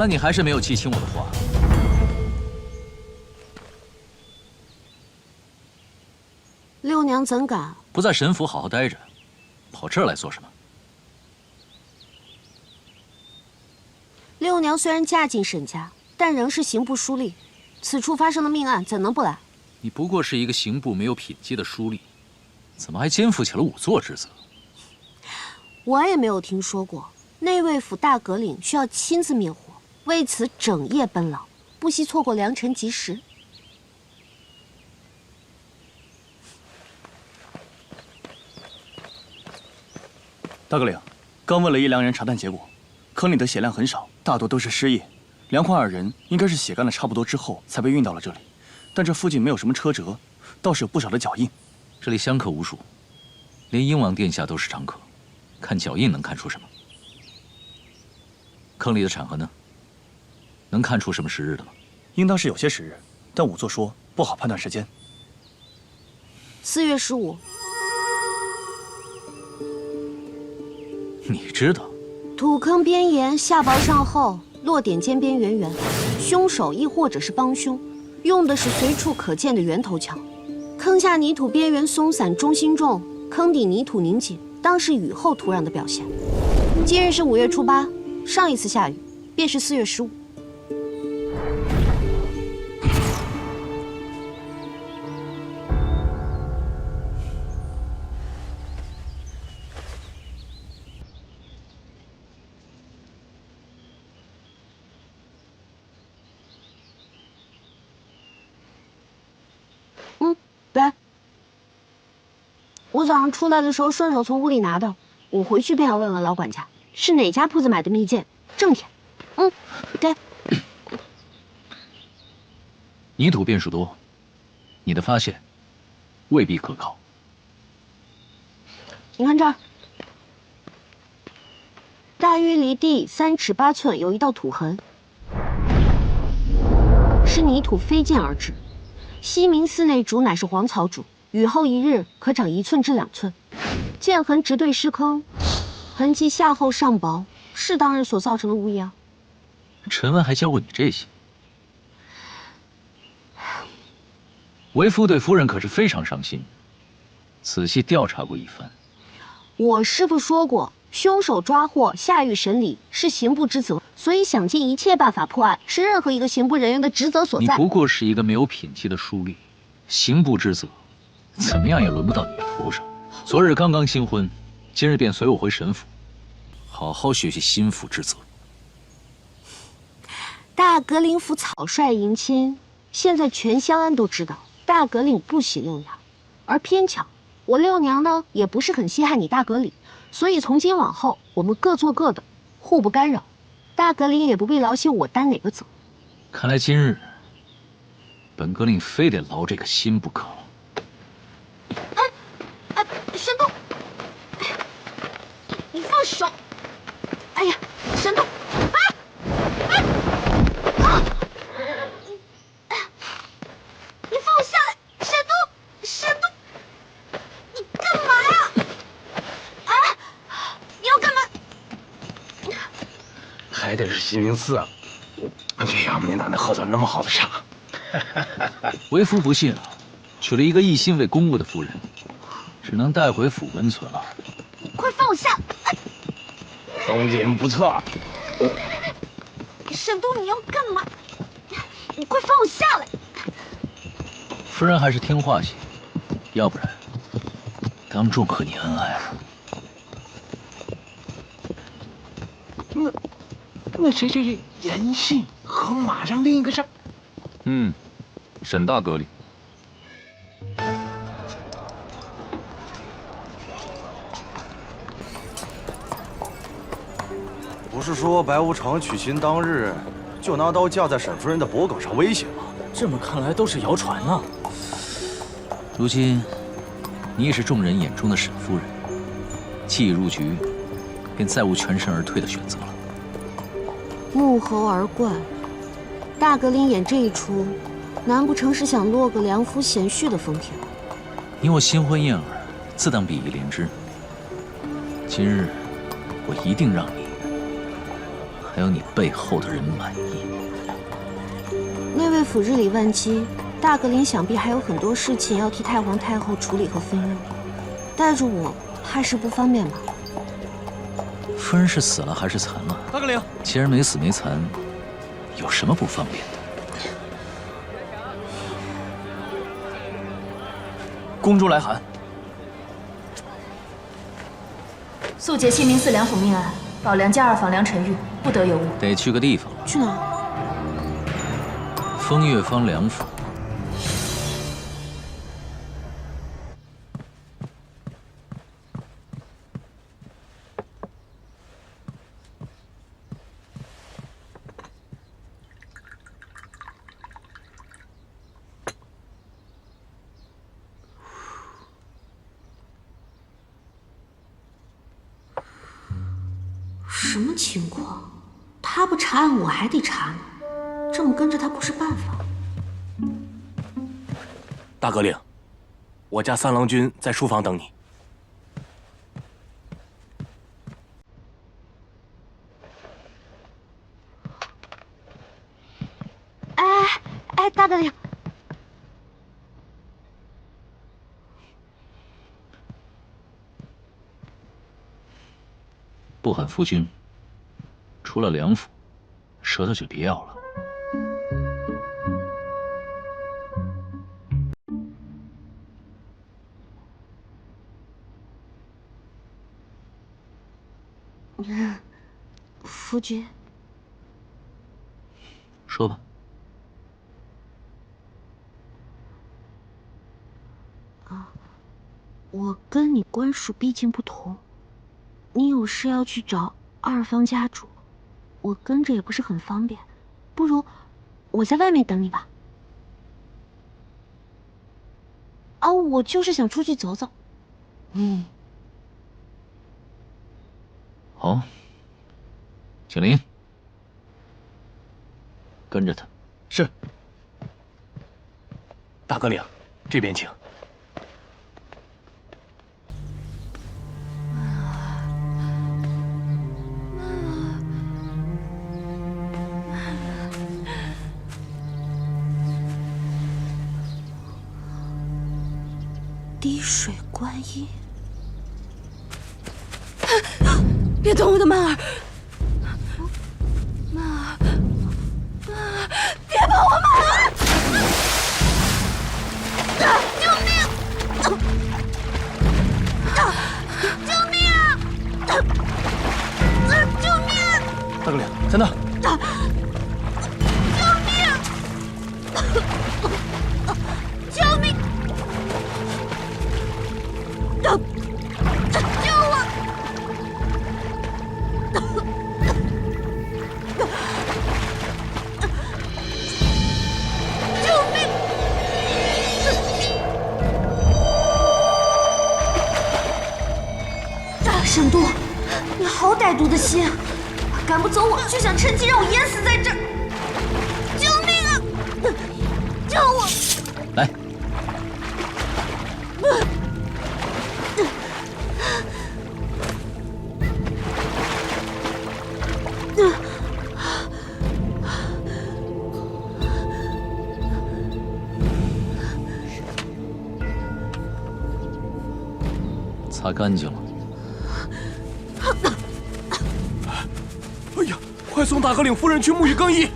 来你还是没有记清我的话。六娘怎敢？不在沈府好好待着，跑这儿来做什么？六娘虽然嫁进沈家，但仍是刑部书吏，此处发生的命案，怎能不来？你不过是一个刑部没有品级的书吏，怎么还肩负起了仵作之责？我也没有听说过内卫府大阁领需要亲自灭火，为此整夜奔劳，不惜错过良辰吉时。大阁领，刚问了一良人查探结果，坑里的血量很少，大多都是尸液。梁焕二人应该是血干的差不多之后才被运到了这里，但这附近没有什么车辙，倒是有不少的脚印。这里香客无数，连英王殿下都是常客，看脚印能看出什么？坑里的产河呢？能看出什么时日的吗？应当是有些时日，但仵作说不好判断时间。4月15。你知道？土坑边沿下薄上厚，落点尖边圆圆，凶手亦或者是帮凶，用的是随处可见的圆头桥。坑下泥土边缘松散，中心重，坑底泥土凝结，当是雨后土壤的表现。今日是5月初8，上一次下雨便是4月15。来，我早上出来的时候顺手从屋里拿的，我回去便要问问老管家，是哪家铺子买的蜜饯，正甜。给。泥土变数多，你的发现未必可靠。你看这儿，大约离地3尺8寸有一道土痕，是泥土飞溅而至。西明寺内主乃是黄草主，雨后1日可长1寸至2寸。溅痕直对尸坑，痕迹下厚上薄，是当日所造成的无疑啊。陈文还教过你这些？为夫对夫人可是非常上心，仔细调查过一番。我师父说过，凶手抓获、下狱审理是刑部之责，所以想尽一切办法破案是任何一个刑部人员的职责所在。你不过是一个没有品级的书吏，刑部之责，怎么样也轮不到你头上。昨日刚刚新婚，今日便随我回沈府，好好学习心腹之责。大阁领府草率迎亲，现在全湘安都知道大阁领不喜六娘，而偏巧我六娘呢也不是很稀罕你大阁领，所以从今往后我们各做各的，互不干扰。大阁领也不必劳心我担哪个责。看来今日本阁令非得劳这个心不可。沈东，你放手！哎呀，沈东，你放我下来！沈东，你干嘛呀？你要干嘛？还得是西明寺啊！这要没哪能喝到那么好的茶？为夫不信啊，娶了一个一心为公务的夫人，只能带回府温存了。快放我下！风景不错。沈东，你要干嘛？你快放我下来！夫人还是听话些，要不然当众和你恩爱了。那谁严信和马上另一个事儿？沈大阁里。不是说白无常娶亲当日就拿刀架在沈夫人的脖颈上威胁吗？这么看来都是谣传啊。如今你也是众人眼中的沈夫人，既已入局，便再无全身而退的选择了。沐猴而冠，大阁领演这一出，难不成是想落个良夫贤婿的风评？你我新婚燕尔，自当比翼连枝。今日我一定让你还有你背后的人满意。那位府日理万机，大格林想必还有很多事情要替太皇太后处理和分忧，带着我怕是不方便吧？夫人是死了还是残了？大格林，既然没死没残，有什么不方便的？公主来函。速结西明寺梁府命案，保梁家二房梁晨玉不得有误。得去个地方。去哪？风月坊梁府。什么情况？他不查案，我还得查呢。这么跟着他不是办法。大格令，我家三郎君在书房等你。哎，大格令，不喊夫君，除了梁府，舌头就别咬了。夫君，说吧。我跟你官属毕竟不同，你有事要去找二房家主，我跟着也不是很方便，不如我在外面等你吧。啊，我就是想出去走走。好，景林，跟着他。是。大格令，这边请。滴水观音，别动我的曼儿！别碰我曼儿！救命！救命！救命！大格令，在那儿。救命！救我！救命！沈度，你好歹毒的心，赶不走我，却想趁机让我淹死在这儿。救命啊！救我！来，擦干净了。哎呀，快送大格令夫人去沐浴更衣。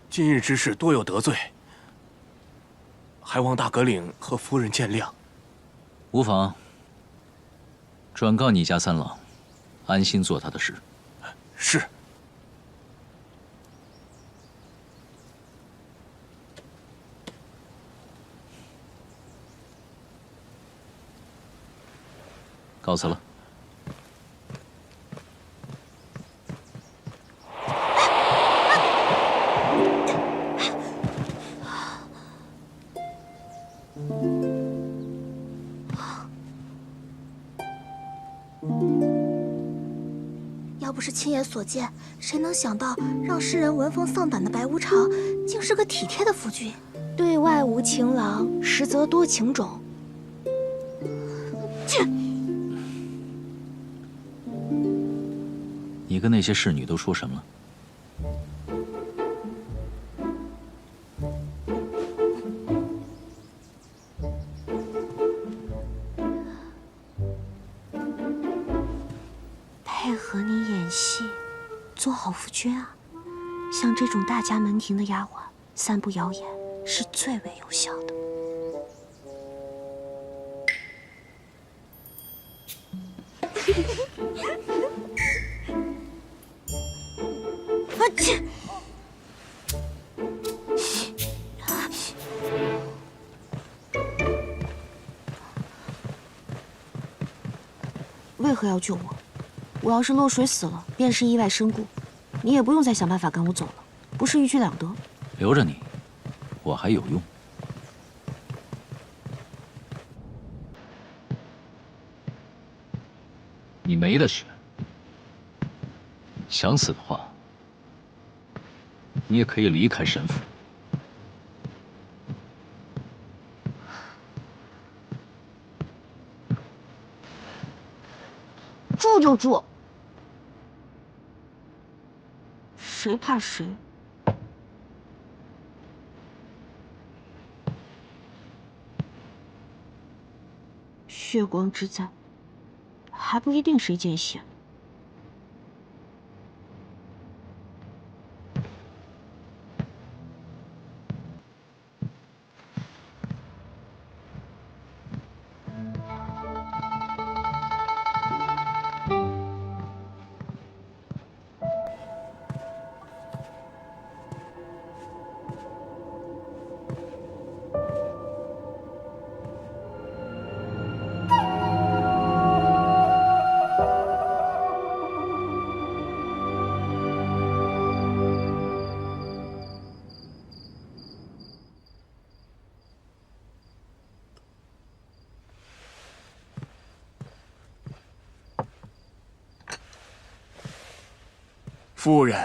今日之事多有得罪，还望大格令和夫人见谅。无妨，转告你家三郎，安心做他的事。是。告辞了。要不是亲眼所见，谁能想到让世人闻风丧胆的白无常，竟是个体贴的夫君？对外无情郎，实则多情种。你跟那些侍女都说什么了？配合你演戏，做好夫君啊！像这种大家门庭的丫鬟，散布谣言是最为有效的。啊切！为何要救我？我要是落水死了，便是意外身故，你也不用再想办法赶我走了，不是一举两得。留着你，我还有用。你没得选，想死的话，你也可以离开神府。住就住，谁怕谁？血光之灾，还不一定谁见血。夫人，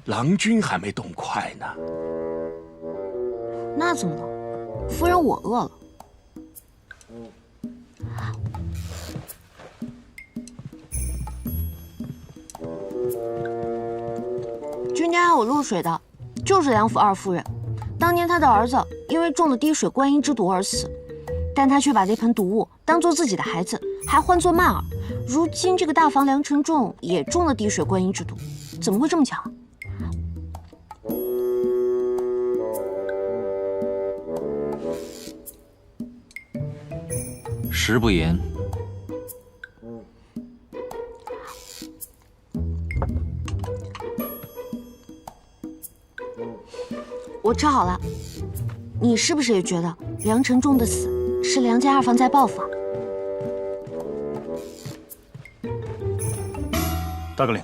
郎君还没动筷呢。那怎么了？夫人，我饿了。君家还有落水的，就是梁府二夫人。当年她的儿子因为中了滴水观音之毒而死，但她却把那盆毒物当做自己的孩子，还唤作曼儿。如今这个大房梁承仲也中了滴水观音之毒，怎么会这么巧？食不言。我吃好了。你是不是也觉得梁承仲的死是梁家二房在报复啊？大哥领。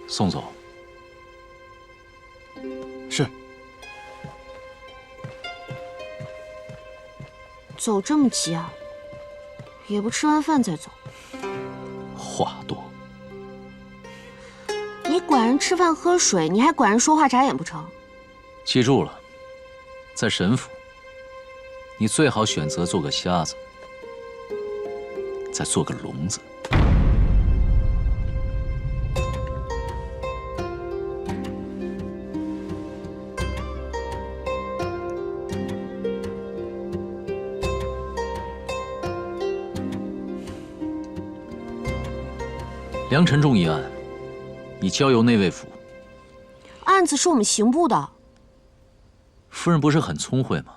送走。是。走这么急啊？也不吃完饭再走。话多。你管人吃饭喝水，你还管人说话眨眼不成？记住了，在神府，你最好选择做个瞎子，再做个聋子。梁承仲一案，你交由内卫府。案子是我们刑部的。夫人不是很聪慧吗？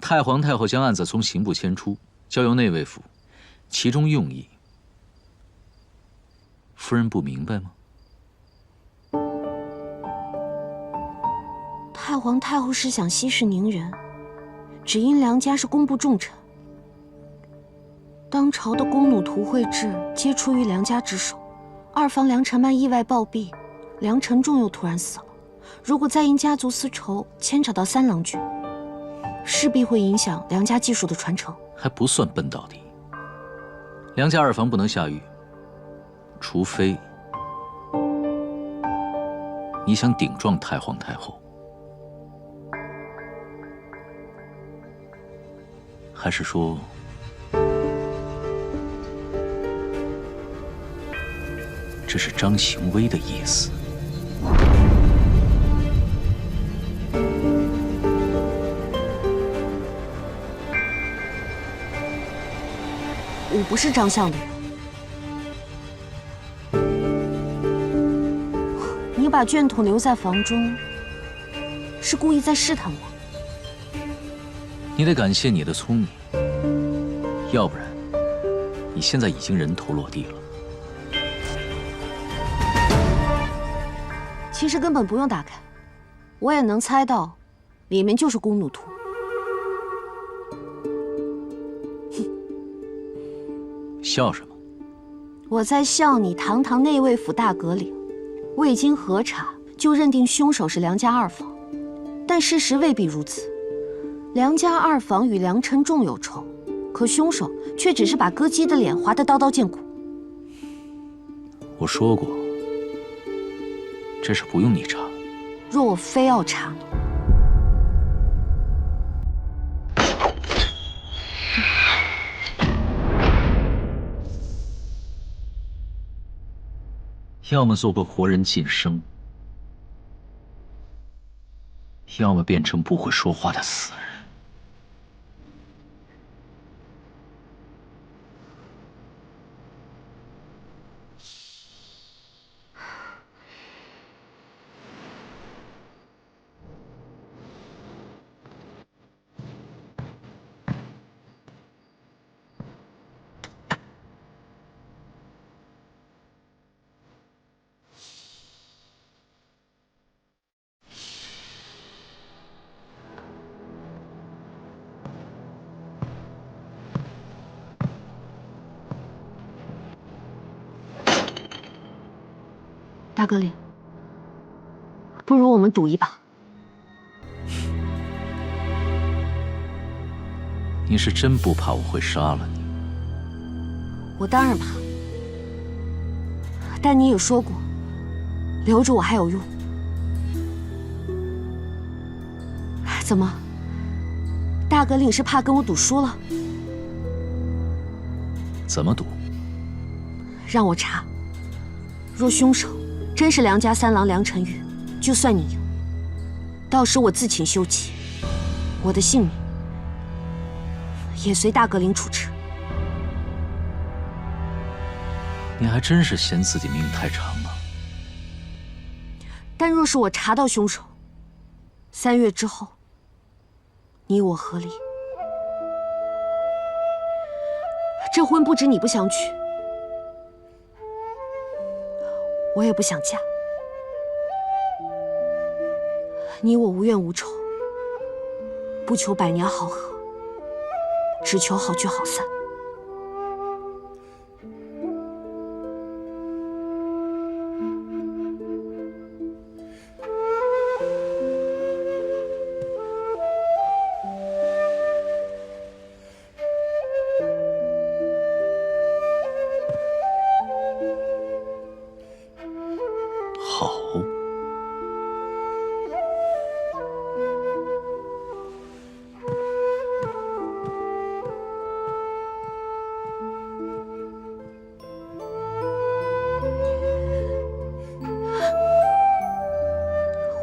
太皇太后将案子从刑部迁出，交由内卫府，其中用意，夫人不明白吗？太皇太后是想息事宁人，只因梁家是工部重臣，当朝的弓弩图绘制皆出于梁家之手，二房梁承曼意外暴毙，梁承仲又突然死了。如果再因家族私仇牵扯到三郎君，势必会影响梁家技术的传承。还不算笨到底。梁家二房不能下狱，除非你想顶撞太皇太后，还是说这是张行威的意思？我不是张相的人，你把卷筒留在房中，是故意在试探我。你得感谢你的聪明，要不然你现在已经人头落地了。其实根本不用打开，我也能猜到，里面就是弓弩图。笑什么？我在笑你堂堂内卫府大阁领，未经核查就认定凶手是梁家二房，但事实未必如此。梁家二房与梁承仲有仇，可凶手却只是把歌姬的脸划得刀刀见骨。我说过，这事不用你查。若我非要查呢？要么做个活人晋升，要么变成不会说话的死人。大哥领，不如我们赌一把。你是真不怕我会杀了你？我当然怕，但你也说过，留着我还有用。怎么，大哥领是怕跟我赌输了？怎么赌？让我查，若凶手真是梁家三郎梁晨玉，就算你赢，到时我自请休妻，我的性命也随大哥领处置。你还真是嫌自己命太长了。但若是我查到凶手，3月之后，你我和离，这婚不止你不想娶，我也不想嫁。你我无怨无仇，不求百年好合，只求好聚好散。好。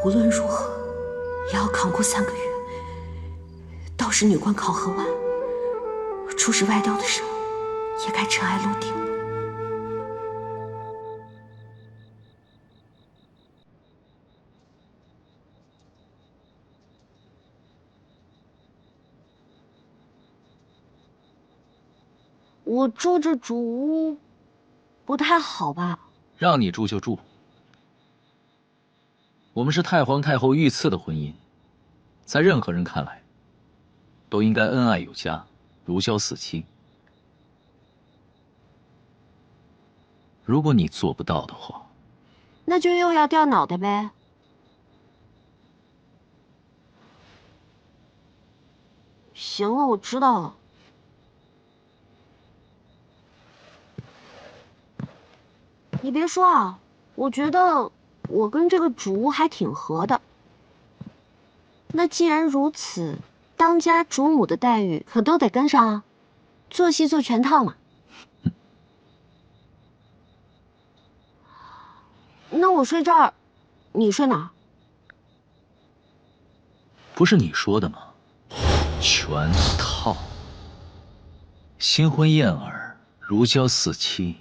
无论如何，也要扛过3个月。到时女官考核完，出使外调的时候，也该尘埃落定了。我住这主屋不太好吧？让你住就住。我们是太皇太后御赐的婚姻，在任何人看来，都应该恩爱有加，如胶似漆。如果你做不到的话，那就又要掉脑袋呗。行了，我知道了。你别说啊，我觉得我跟这个主屋还挺合的。那既然如此，当家主母的待遇可都得跟上啊，做戏做全套嘛。那我睡这儿，你睡哪儿？不是你说的吗？全套。新婚燕尔，如胶似漆，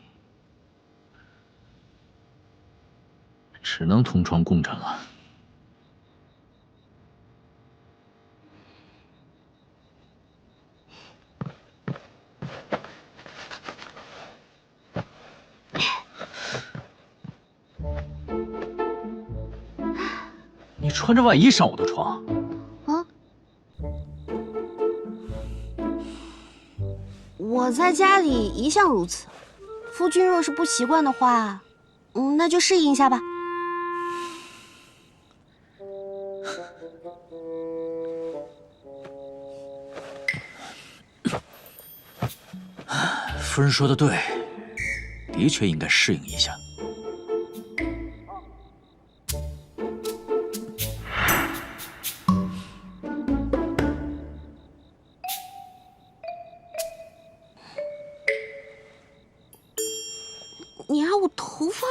只能同床共枕了。你穿着外衣上我的床？啊？我在家里一向如此，夫君若是不习惯的话，那就适应一下吧。夫人说的对，的确应该适应一下。你让我头发……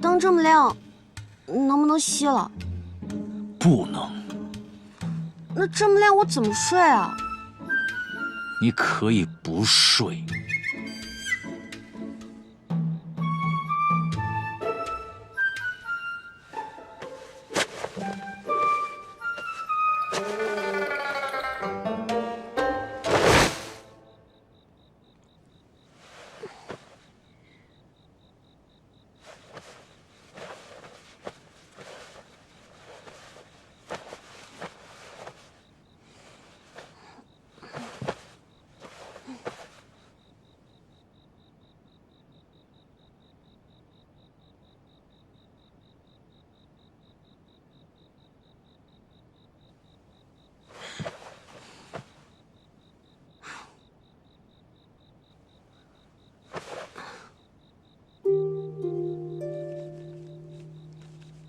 灯这么亮，能不能熄了？不能。那这么亮，我怎么睡啊？你可以不睡。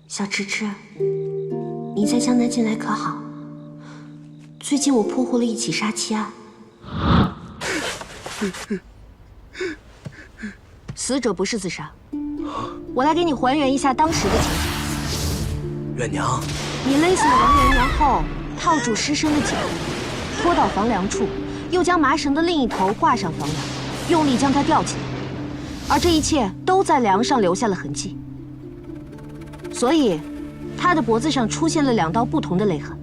小迟迟，你在江南进来可好？最近我破获了一起杀妻案，死者不是自杀。我来给你还原一下当时的情形。远娘，你勒死了王媛媛后，套住尸身的颈部，拖到房梁处，又将麻绳的另一头挂上房梁，用力将它吊起来，而这一切都在梁上留下了痕迹。所以，他的脖子上出现了2道不同的勒痕，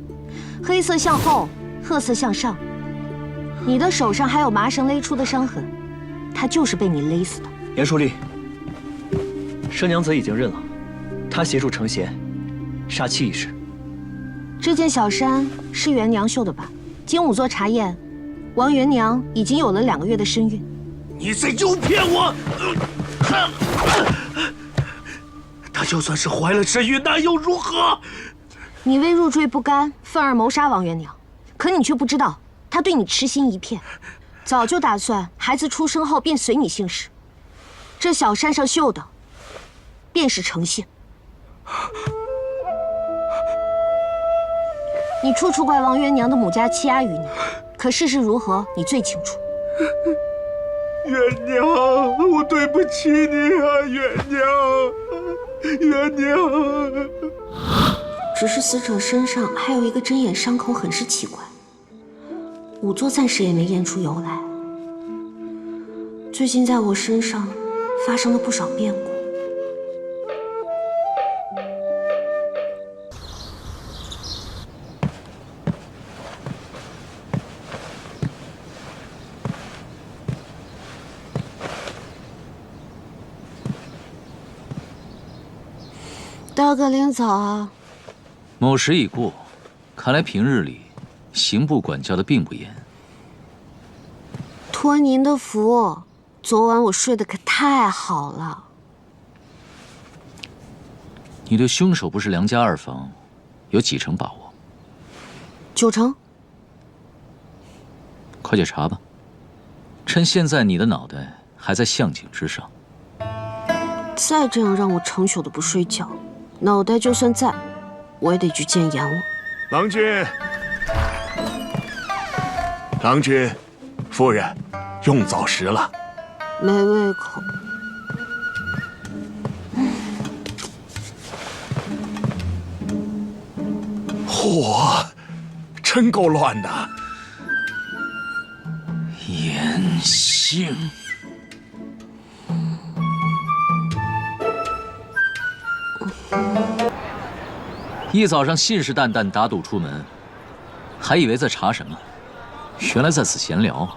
黑色向后，褐色向上。你的手上还有麻绳勒出的伤痕，他就是被你勒死的。严淑丽，佘娘子已经认了，她协助程贤杀妻一事。这件小衫是元娘绣的吧？经仵作查验，王元娘已经有了2个月的身孕。你在诱骗我！她就算是怀了身孕，那又如何？你为入赘不甘，愤而谋杀王元娘，可你却不知道，她对你痴心一片，早就打算孩子出生后便随你姓氏。这小衫上绣的，便是程姓。你处处怪王元娘的母家欺压于你，可事实如何，你最清楚。元娘，我对不起你啊，元娘，元娘。只是死者身上还有一个针眼伤口，很是奇怪。仵作暂时也没验出由来。最近在我身上发生了不少变故。大哥领早啊！某时已过，看来平日里刑部管教的并不严。托您的福，昨晚我睡得可太好了。你对凶手不是梁家2房有几成把握？9成。快去查吧，趁现在你的脑袋还在项井之上。再这样让我成宿的不睡觉，脑袋就算在，我也得去见阎王。郎君，郎君，夫人，用早食了。没胃口。嚯，真够乱的。严姓。一早上信誓旦旦打赌出门，还以为在查什么，原来在此闲聊。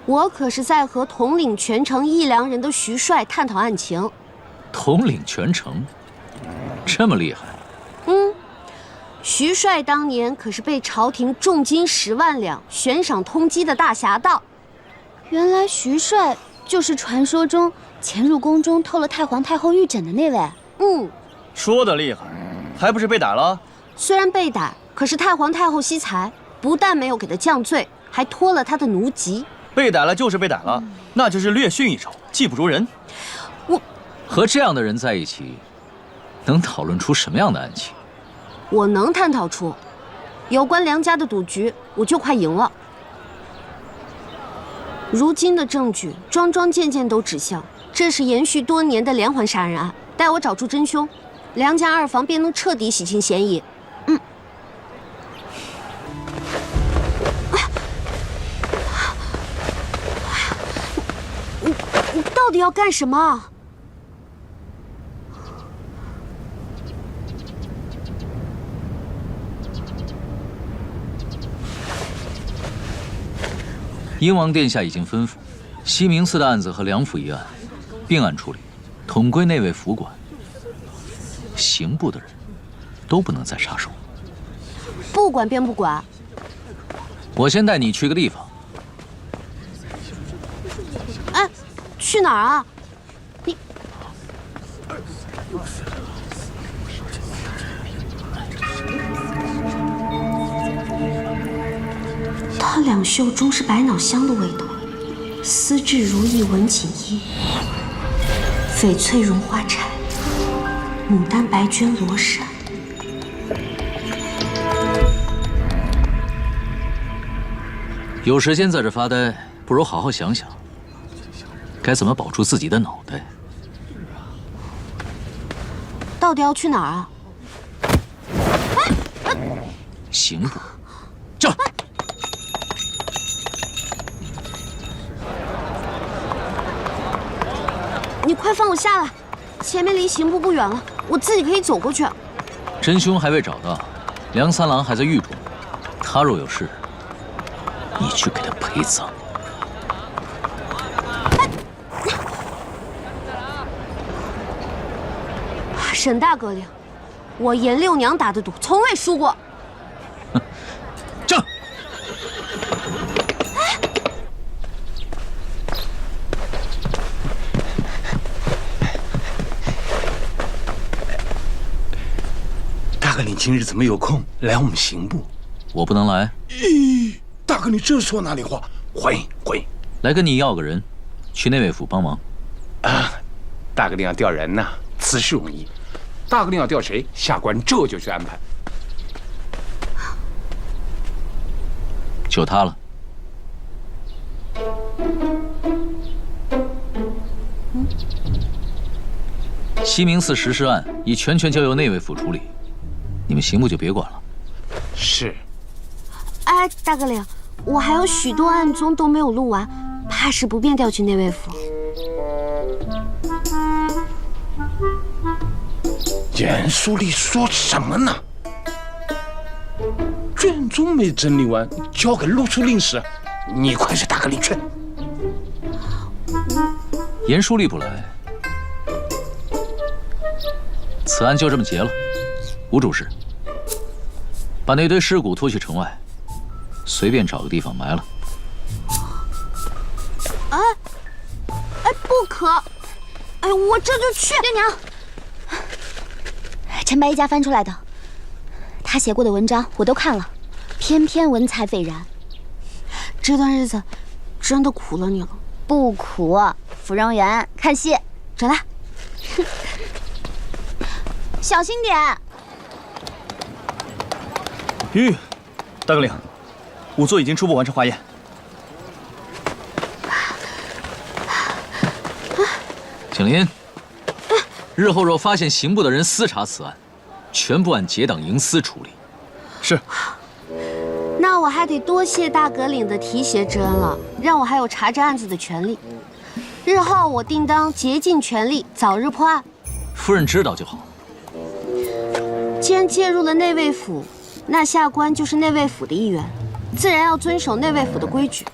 我可是在和统领全城1良人的徐帅探讨案情。统领全城，这么厉害？徐帅当年可是被朝廷重金10万两悬赏通缉的大侠盗。原来徐帅就是传说中潜入宫中偷了太皇太后玉枕的那位。说的厉害，还不是被逮了？虽然被逮，可是太皇太后惜才，不但没有给他降罪，还脱了他的奴籍。被逮了就是被逮了，那就是略逊一筹，技不如人。和这样的人在一起，能讨论出什么样的案情？我能探讨出，有关梁家的赌局，我就快赢了。如今的证据桩桩件件都指向，这是延续多年的连环杀人案。待我找出真凶，梁家2房便能彻底洗清嫌疑。你到底要干什么？英王殿下已经吩咐，西明寺的案子和梁府一案并案处理，统归内卫府管。刑部的人都不能再插手。不管便不管。我先带你去个地方。哎，去哪儿啊？你他两袖中是百脑香的味道，丝质如意文锦衣，翡翠绒花钗，牡丹白绢罗衫。有时间在这发呆，不如好好想想，该怎么保住自己的脑袋。到底要去哪儿啊？刑部，这。快放我下来！前面离刑部不远了，我自己可以走过去。真凶还未找到，梁三郎还在狱中，他若有事，你去给他陪葬。沈大哥领，我严六娘打的赌从未输过。正。大哥，你今日怎么有空来我们刑部？我不能来。咦，大哥，你这说哪里话？欢迎欢迎。来跟你要个人，去内卫府帮忙。啊，大哥令要调人呐，此事容易。大哥令要调谁，下官这就去安排。就他了。西明寺实施案已全权交由内卫府处理，你们刑部就别管了。是。哎，大哥领，我还有许多案宗都没有录完，怕是不便调去内卫府。严肃丽说什么呢？卷宗没整理完，交给录书令时，你快是大哥领去。严书立不来，此案就这么结了。吴主事，把那堆尸骨拖去城外，随便找个地方埋了。哎，不可！哎，我这就去。六娘，陈白一家翻出来的，他写过的文章我都看了，偏偏文采斐然。这段日子真的苦了你了。不苦，芙蓉园看戏，转来。小心点。玉，大哥领，仵作已经初步完成化验。景林，日后若发现刑部的人私查此案，全部按结党营私处理。是。那我还得多谢大阁领的提携之恩了，让我还有查这案子的权利。日后我定当竭尽全力，早日破案。夫人知道就好。既然介入了内卫府，那下官就是内卫府的一员，自然要遵守内卫府的规矩。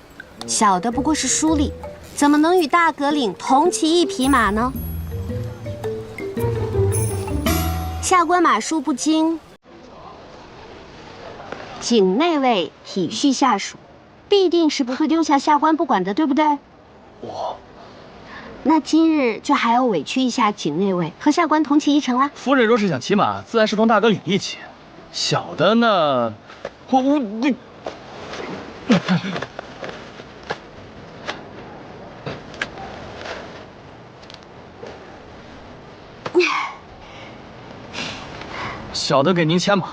小的不过是书吏，怎么能与大阁领同骑一匹马呢？下官马术不精。景内卫体恤下属，必定是不会丢下下官不管的，对不对？那今日就还要委屈一下景内卫，和下官同骑一程啦。夫人若是想骑马，自然是同大哥领一起。小的呢，小的给您牵马。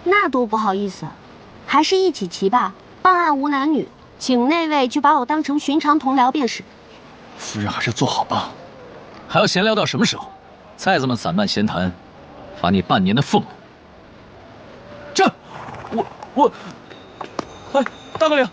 那多不好意思，还是一起骑吧。办案无男女，景内卫就把我当成寻常同僚便是。夫人还是坐好吧。还要闲聊到什么时候？再这么散漫闲谈，罚你半年的俸禄。这，哎，大哥领。